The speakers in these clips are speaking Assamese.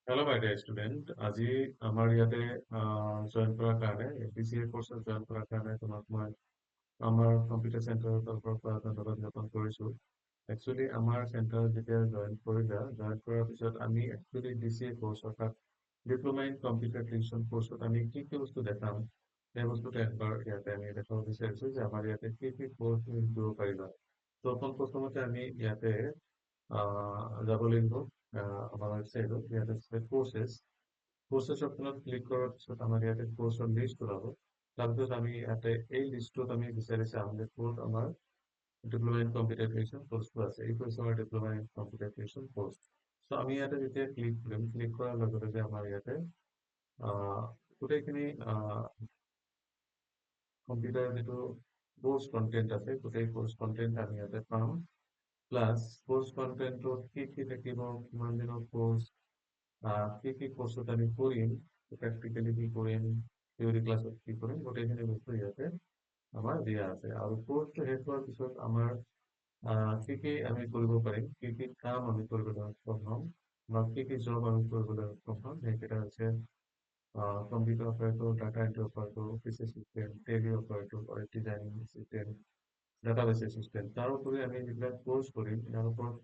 হেল্ল' মাই ডিয়াৰ ষ্টুডেণ্ট। আজি আমাৰ ইয়াতে জইন কৰাৰ কাৰণে APCA কোৰ্চত জইন কৰাৰ কাৰণে তোমাক মই আমাৰ কম্পিউটাৰ চেণ্টাৰৰ তৰফৰ পৰা ধন্যবাদ জ্ঞাপন কৰিছোঁ। একচুৱেলি আমাৰ চেণ্টাৰত যেতিয়া জইন কৰাৰ পিছত আমি একচুৱেলি DCA কোৰ্চ অৰ্থাৎ ডিপ্ল'মা ইন কম্পিউটাৰ এপ্লিকেশ্যন কোৰ্চত আমি কি কি বস্তু দেখাম সেই বস্তুটো একবাৰ ইয়াতে আমি দেখাব বিচাৰিছোঁ যে আমাৰ ইয়াতে কি কি কোৰ্চ তুমি শিকিব পাৰিবা। ত' প্ৰথমতে আমি ইয়াতে যাব লাগিব আমাৰ ৱেবছাইটত। ইয়াত আছে কোৰ্চেছ অপশ্যনত ক্লিক কৰাৰ পিছত আমাৰ ইয়াতে কোৰ্চৰ লিষ্ট ওলাব। তাৰপিছত আমি ইয়াতে এই লিষ্টটোত আমি বিচাৰি চাম যে ক'ত আমাৰ ডিপ্ল'মা ইন কম্পিউটাৰ এপ্লিকেশ্যন কোৰ্চটো আছে। এইটো হৈছে আমাৰ diploma in computer application course. So' আমি ইয়াতে যেতিয়া ক্লিক কৰিম, ক্লিক কৰাৰ লগে লগে আমাৰ ইয়াতে গোটেইখিনি কম্পিউটাৰ যিটো কোৰ্চ কন্টেন্ট আছে, গোটেই কোৰ্চ কন্টেন্ট আমি ইয়াতে পাম। প্লাছ কোৰ্চ কন্টেন্টত কি কি থাকিব, কিমান দিনৰ কোৰ্চ, কি কি কোৰ্চত আমি কৰিম, প্ৰেক্টিকেলি কি কৰিম, থিয়ৰী ক্লাছত কি কৰিম, গোটেইখিনি বস্তু ইয়াতে আমাৰ দিয়া আছে। আৰু কোৰ্চটো শেষ হোৱাৰ পিছত আমাৰ কি কি আমি কৰিব পাৰিম, কি কি কাম আমি কৰিবলৈ সক্ষম হ'ম, বা কি কি জব আমি কৰিবলৈ সক্ষম হ'ম, সেইকেইটা হৈছে computer operator, data entry operator, office assistant, tele operator, web designing assistant, database assistant. তাৰোপৰি আমি যিবিলাক কোৰ্চ কৰিম ইয়াৰ ওপৰত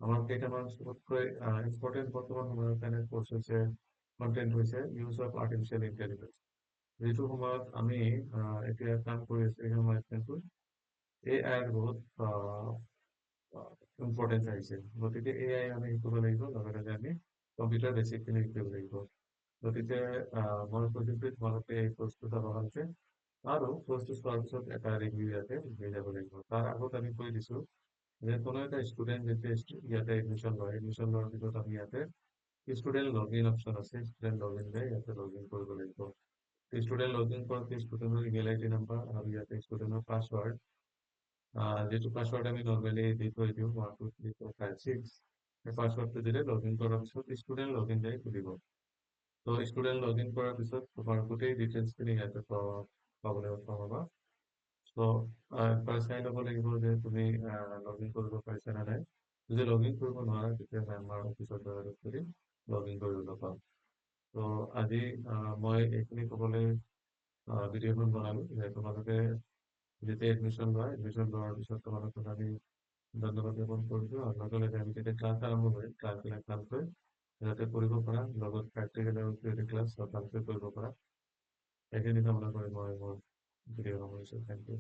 আমাৰ কেইটামান চবতকৈ ইম্পৰ্টেণ্ট বৰ্তমান সময়ৰ কাৰণে কোৰ্চ হৈছে কন্টেন্ট হৈছে ইউজ অফ আৰ্টিফিচিয়েল ইণ্টেলিজেন্স। যিটো সময়ত আমি এতিয়া কাম কৰি আছো সেই সময়ত কিন্তু AI বহুত ইম্পৰ্টেঞ্চ আহিছে। গতিকে AI আমি শিকিব লাগিব, লগে লগে আমি কম্পিউটাৰ বেছিকখিনি শিকিব লাগিব। গতিকে মই কৈছোঁ যে তোমালোকে এই কোৰ্চটো চাব ভালকে, আৰু কোৰ্চটো চোৱাৰ পিছত এটা ৰিভিউ ইয়াতে দি যাব লাগিব। তাৰ আগত আমি কৈ দিছোঁ যে কোনো এটা ষ্টুডেণ্ট যেতিয়া ইয়াতে এডমিশ্যন লোৱাৰ পিছত আমি ইয়াতে ষ্টুডেণ্ট লগ ইন অপশ্যন আছে, ষ্টুডেণ্ট লগ ইন ইয়াতে লগ ইন কৰিব লাগিব। ষ্টুডেণ্ট লগ ইন কৰোঁতে ষ্টুডেণ্টৰ ইমেইল ID নাম্বাৰ আৰু ইয়াতে ষ্টুডেণ্টৰ পাছৱৰ্ড, যিটো পাছৱৰ্ড আমি নৰ্মেলি দি থৈ দিওঁ 1 2 3 4 5 6, সেই পাছৱৰ্ডটো দিলে লগ ইন কৰাৰ পিছত ষ্টুডেণ্ট লগ ইন খুলিব। ত' ষ্টুডেণ্ট লগ ইন কৰাৰ পিছত তোমাৰ গোটেই ডিটেইলছখিনি ইয়াতে পাবলৈ সক্ষম হ'বা। চ' একবাৰ চাই ল'ব লাগিব যে তুমি লগ ইন কৰিব পাৰিছা নে নাই। যদি লগ ইন কৰিব নোৱাৰা তেতিয়াহ'লে আমাৰ অফিচত যোগাযোগ কৰি লগ ইন কৰিব পাম। ত' আজি মই এইখিনি ক'বলৈ ভিডিঅ'খন বনালোঁ যে তোমালোকে যেতিয়া এডমিশ্যন লোৱাৰ পিছত তোমালোকক আমি ধন্যবাদ জ্ঞাপন কৰিছোঁ। আৰু লগে লগে আমি যেতিয়া ক্লাছ আৰম্ভ কৰিম, ক্লাছবিলাক ভালকৈ যাতে কৰিব পাৰা, লগত প্ৰেক্টিকেল আৰু থিয়ৰী ক্লাছ ভালকৈ কৰিব পাৰা, সেইখিনি কামনা কৰি মই মোৰ ভিডিঅ' সামৰিছোঁ। Thank U.